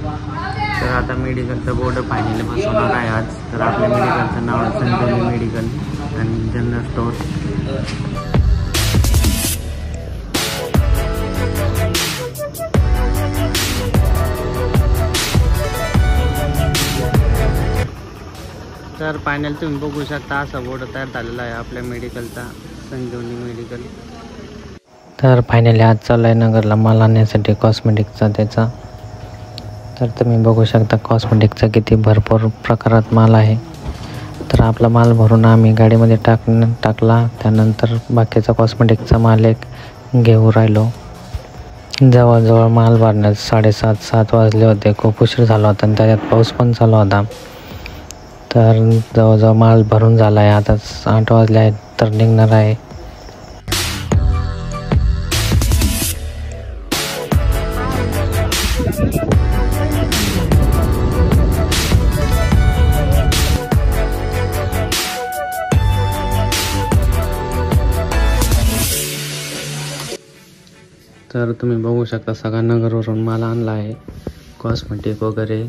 तर आता मेडिकलचं board finally बसवणार आहे आज. तर आपल्या मेडिकलचं नाव आहे संजीवनी मेडिकल आणि जनरल स्टोर. तर फायनल तुम्ही बघू शकता असा बोर्ड तयार झालेला आहे आपल्या मेडिकलचा, संजीवनी मेडिकल. तर फायनली आज चालू आहे नगरला माल आणण्यासाठी कॉस्मेटिकचा त्याचा. तर तुम्ही बघू शकता कॉस्मेटिकचा किती भरपूर प्रकारात माल आहे. तर आपला माल भरून आम्ही गाडीमध्ये टाकला. त्यानंतर बाकीचा कॉस्मेटिकचा माल एक घेऊ राहिलो. जवळजवळ माल भरण्यास 7:30 वाजले होते. खूप उशीर झाला होता आणि त्याच्यात पाऊस पण चालू होता. तर जवळजवळ माल भरून झाला आहे. आता 8 वाजले आहेत तर निघणार आहे. तर तुम्ही बघू शकता सगळा नगरवरून माल आणला आहे, कॉस्मेटिक वगैरे.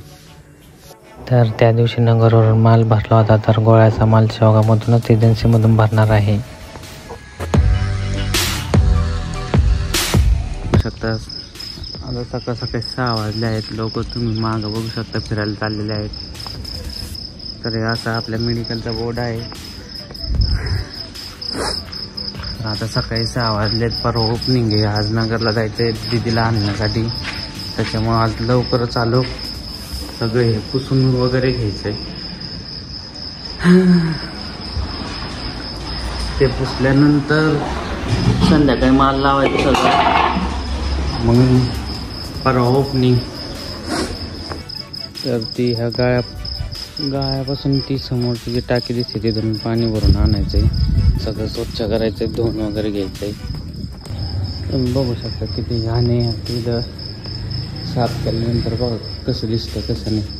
तर त्या दिवशी नगरवरून माल भरला होता. तर गोळ्याचा माल शेवगामधूनच एजन्सीमधून भरणार आहे. बघू शकता आता सकाळी 6 वाजले आहेत. लोक तुम्ही मागं बघू शकता फिरायला चाललेले आहेत. तर असा आपल्या मेडिकलचा बोर्ड आहे. आता सकाळी 6 वाजलेत. परवा ओपनिंग आहे. आज नगरला जायचं आहे दीदीला आणण्यासाठी. त्याच्यामुळं आज लवकरच आलो. सगळे हे पुसून वगैरे घ्यायचंय. ते पुसल्यानंतर संध्याकाळी माल लावायचं सगळं. मग परवा ओपनिंग. तर ती ह्या गाळ्यापासून ती समोरची जी टाकी दिसते तिथून पाणी भरून आणायचंय. सगळं स्वच्छ करायचंय, धुवून वगैरे घ्यायचंय. तुम्ही बघू शकता किती घाण आहे. तिथं साफ केल्यानंतर बघा कसं दिसतं कसं नाही.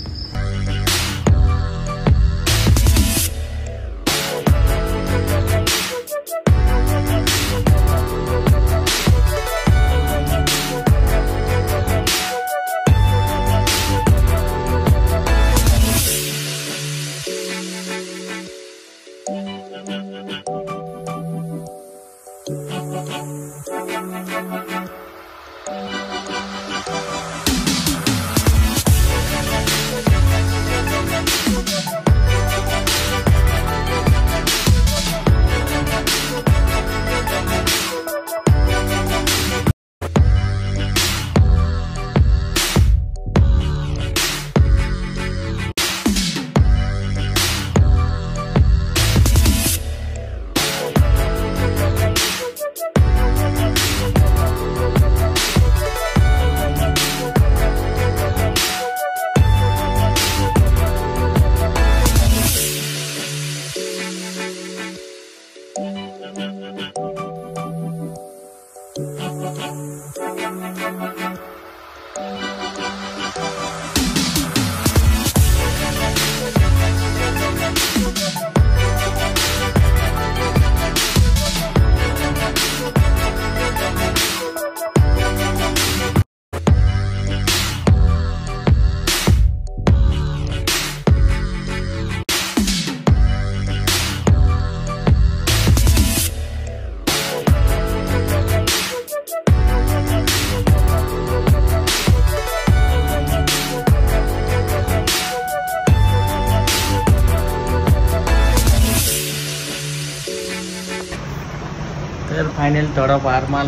तर फायनल थोडाफार माल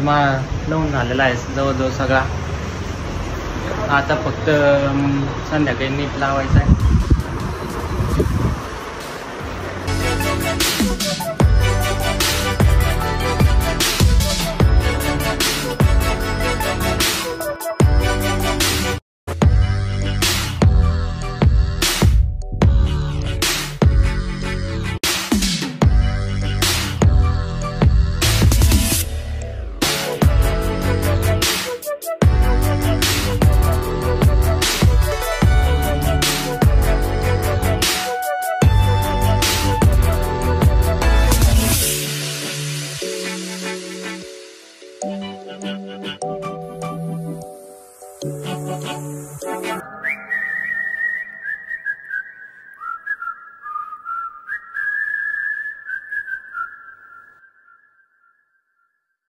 लावून झालेला आहे जवळजवळ सगळा. आता फक्त संध्याकाळी नीट लावायचं आहे.